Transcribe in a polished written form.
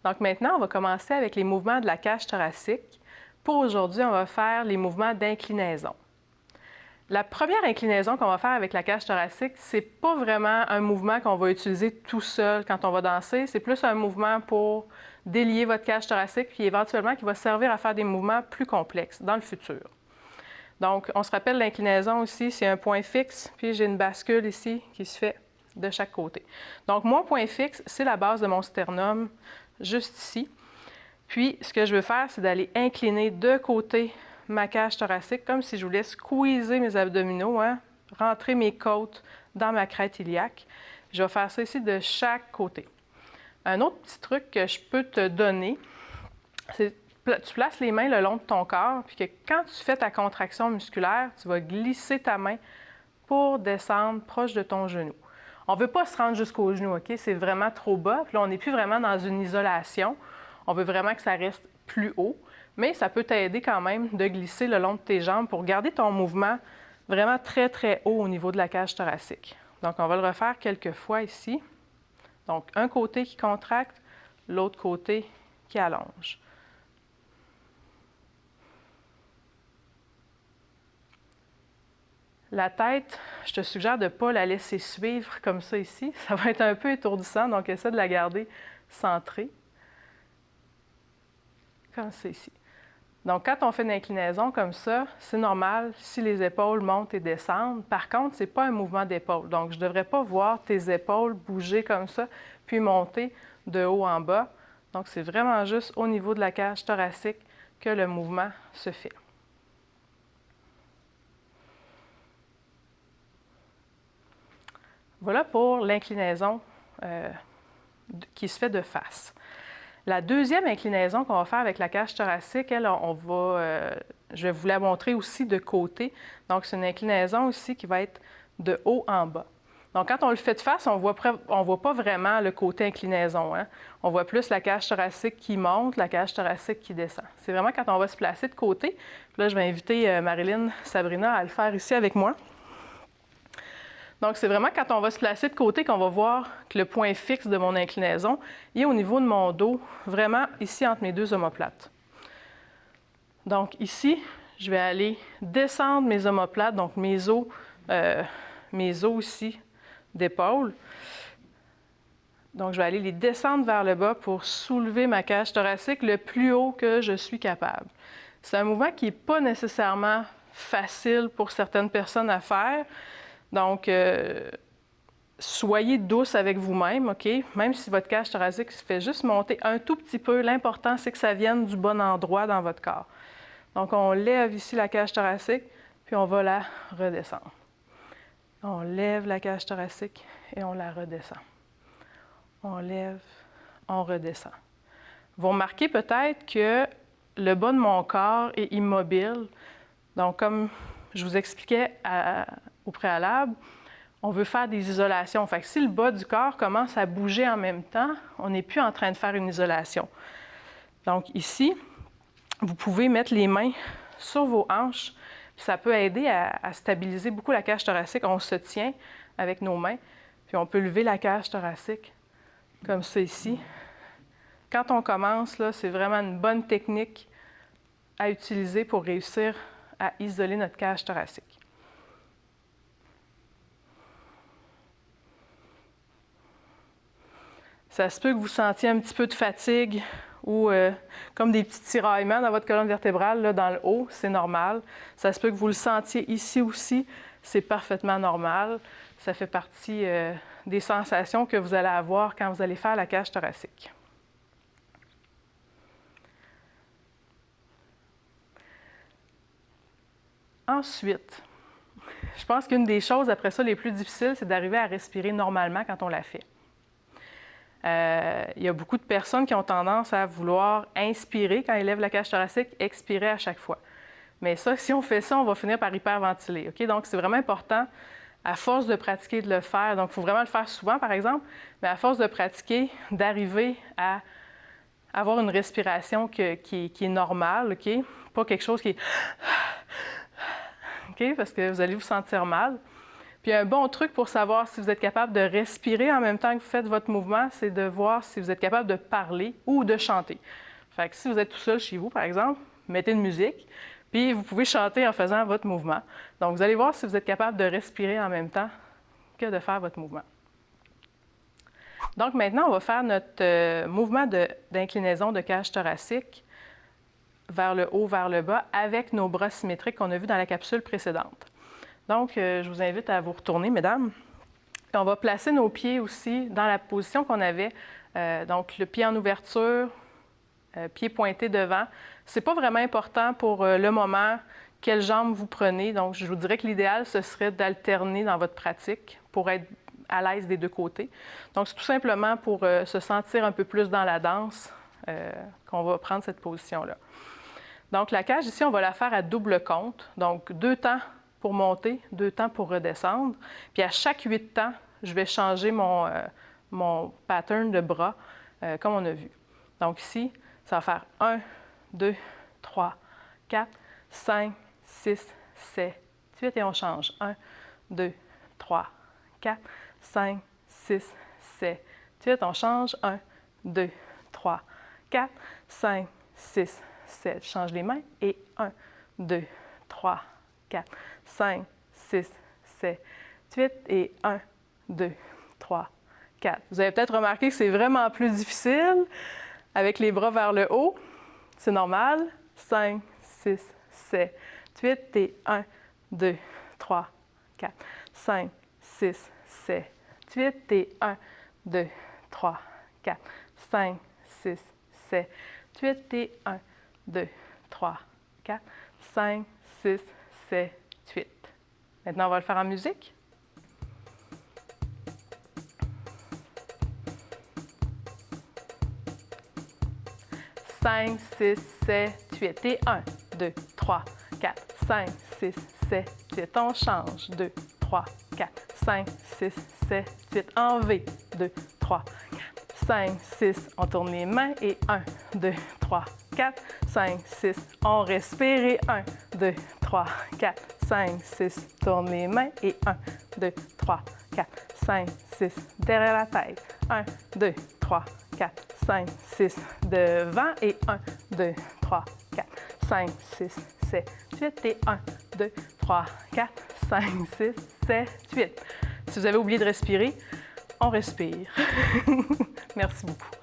Donc maintenant, on va commencer avec les mouvements de la cage thoracique. Pour aujourd'hui, on va faire les mouvements d'inclinaison. La première inclinaison qu'on va faire avec la cage thoracique, c'est pas vraiment un mouvement qu'on va utiliser tout seul quand on va danser. C'est plus un mouvement pour délier votre cage thoracique, puis éventuellement qui va servir à faire des mouvements plus complexes dans le futur. Donc, on se rappelle l'inclinaison aussi, c'est un point fixe, puis j'ai une bascule ici qui se fait de chaque côté. Donc, mon point fixe, c'est la base de mon sternum, juste ici. Puis, ce que je veux faire, c'est d'aller incliner de côté ma cage thoracique, comme si je voulais squeezer mes abdominaux, rentrer mes côtes dans ma crête iliaque. Je vais faire ça ici de chaque côté. Un autre petit truc que je peux te donner, c'est tu places les mains le long de ton corps, puis que quand tu fais ta contraction musculaire, tu vas glisser ta main pour descendre proche de ton genou. On ne veut pas se rendre jusqu'au genou, OK? C'est vraiment trop bas. Puis là, on n'est plus vraiment dans une isolation. On veut vraiment que ça reste plus haut, mais ça peut t'aider quand même de glisser le long de tes jambes pour garder ton mouvement vraiment très, très haut au niveau de la cage thoracique. Donc, on va le refaire quelques fois ici. Donc, un côté qui contracte, l'autre côté qui allonge. La tête, je te suggère de ne pas la laisser suivre comme ça ici. Ça va être un peu étourdissant, donc essaie de la garder centrée. Comme ça ici. Donc, quand on fait une inclinaison comme ça, c'est normal si les épaules montent et descendent. Par contre, ce n'est pas un mouvement d'épaule. Donc, je ne devrais pas voir tes épaules bouger comme ça, puis monter de haut en bas. Donc, c'est vraiment juste au niveau de la cage thoracique que le mouvement se fait. Voilà pour l'inclinaison qui se fait de face. La deuxième inclinaison qu'on va faire avec la cage thoracique, elle, je vais vous la montrer aussi de côté. Donc, c'est une inclinaison aussi qui va être de haut en bas. Donc, quand on le fait de face, on voit pas vraiment le côté inclinaison. On voit plus la cage thoracique qui monte, la cage thoracique qui descend. C'est vraiment quand on va se placer de côté. Puis là, je vais inviter Marilyn, Sabrina à le faire ici avec moi. Donc, c'est vraiment quand on va se placer de côté qu'on va voir que le point fixe de mon inclinaison est au niveau de mon dos, vraiment ici entre mes deux omoplates. Donc, ici, je vais aller descendre mes omoplates, donc mes os ici d'épaule. Donc, je vais aller les descendre vers le bas pour soulever ma cage thoracique le plus haut que je suis capable. C'est un mouvement qui n'est pas nécessairement facile pour certaines personnes à faire. Donc, soyez douce avec vous-même, OK? Même si votre cage thoracique se fait juste monter un tout petit peu, l'important, c'est que ça vienne du bon endroit dans votre corps. Donc, on lève ici la cage thoracique, puis on va la redescendre. On lève la cage thoracique et on la redescend. On lève, on redescend. Vous remarquez peut-être que le bas de mon corps est immobile. Donc, comme je vous expliquais au préalable, on veut faire des isolations. Fait que si le bas du corps commence à bouger en même temps, on n'est plus en train de faire une isolation. Donc ici, vous pouvez mettre les mains sur vos hanches. Ça peut aider à stabiliser beaucoup la cage thoracique. On se tient avec nos mains, puis on peut lever la cage thoracique comme ça ici. Quand on commence, là, c'est vraiment une bonne technique à utiliser pour réussir à isoler notre cage thoracique. Ça se peut que vous sentiez un petit peu de fatigue ou comme des petits tiraillements dans votre colonne vertébrale, là, dans le haut, c'est normal. Ça se peut que vous le sentiez ici aussi, c'est parfaitement normal. Ça fait partie des sensations que vous allez avoir quand vous allez faire la cage thoracique. Ensuite, je pense qu'une des choses après ça les plus difficiles, c'est d'arriver à respirer normalement quand on la fait. Il y a beaucoup de personnes qui ont tendance à vouloir inspirer quand ils lèvent la cage thoracique, expirer à chaque fois. Mais ça, si on fait ça, on va finir par hyperventiler. Okay? Donc, c'est vraiment important, à force de pratiquer, de le faire. Donc, il faut vraiment le faire souvent, par exemple, mais à force de pratiquer, d'arriver à avoir une respiration qui est normale, okay? Pas quelque chose qui est... OK? Parce que vous allez vous sentir mal. Puis un bon truc pour savoir si vous êtes capable de respirer en même temps que vous faites votre mouvement, c'est de voir si vous êtes capable de parler ou de chanter. Fait que si vous êtes tout seul chez vous, par exemple, mettez une musique, puis vous pouvez chanter en faisant votre mouvement. Donc, vous allez voir si vous êtes capable de respirer en même temps que de faire votre mouvement. Donc, maintenant, on va faire notre mouvement d'inclinaison de cage thoracique vers le haut, vers le bas, avec nos bras symétriques qu'on a vus dans la capsule précédente. Donc, je vous invite à vous retourner, mesdames. Et on va placer nos pieds aussi dans la position qu'on avait. Donc, le pied en ouverture, pied pointé devant. Ce n'est pas vraiment important pour le moment quelle jambe vous prenez. Donc, je vous dirais que l'idéal, ce serait d'alterner dans votre pratique pour être à l'aise des deux côtés. Donc, c'est tout simplement pour se sentir un peu plus dans la danse qu'on va prendre cette position-là. Donc, la cage, ici, on va la faire à double compte. Donc, 2 temps pour monter, 2 temps pour redescendre. Puis, à chaque 8 temps, je vais changer mon pattern de bras, comme on a vu. Donc, ici, ça va faire 1, 2, 3, 4, 5, 6, 7, 8 et on change. 1, 2, 3, 4, 5, 6, 7, 8. On change. 1, 2, 3, 4, 5, 6, 7. Je change les mains. Et 1, 2, 3, 4, 5, 6, 7, 8. Et 1, 2, 3, 4. Vous avez peut-être remarqué que c'est vraiment plus difficile avec les bras vers le haut. C'est normal. 5, 6, 7, 8. Et 1, 2, 3, 4, 5, 6, 7, 8. Et 1, 2, 3, 4, 5, 6, 7, 8. Et 1, 2, 3, 4, 5, 6, 7, 8. Maintenant, on va le faire en musique. Cinq, 6, 7, 8. Et 1, 2, 3, 4, 5, 6, 7, 8. On change. 2, 3, 4, 5, 6, 7, 8. En V. 2, 3, 4, 5, 6. On tourne les mains. Et 1, 2, 3, 4, 5, 6. On respire. Et 1, 2, 3, 4, 5, 6. Tourne les mains. Et 1, 2, 3, 4, 5, 6. Derrière la tête. 1, 2, 3, 4, 5, 6. Devant. Et 1, 2, 3, 4, 5, 6, 7, 8. Et 1, 2, 3, 4, 5, 6, 7, 8. Si vous avez oublié de respirer, on respire. Merci beaucoup.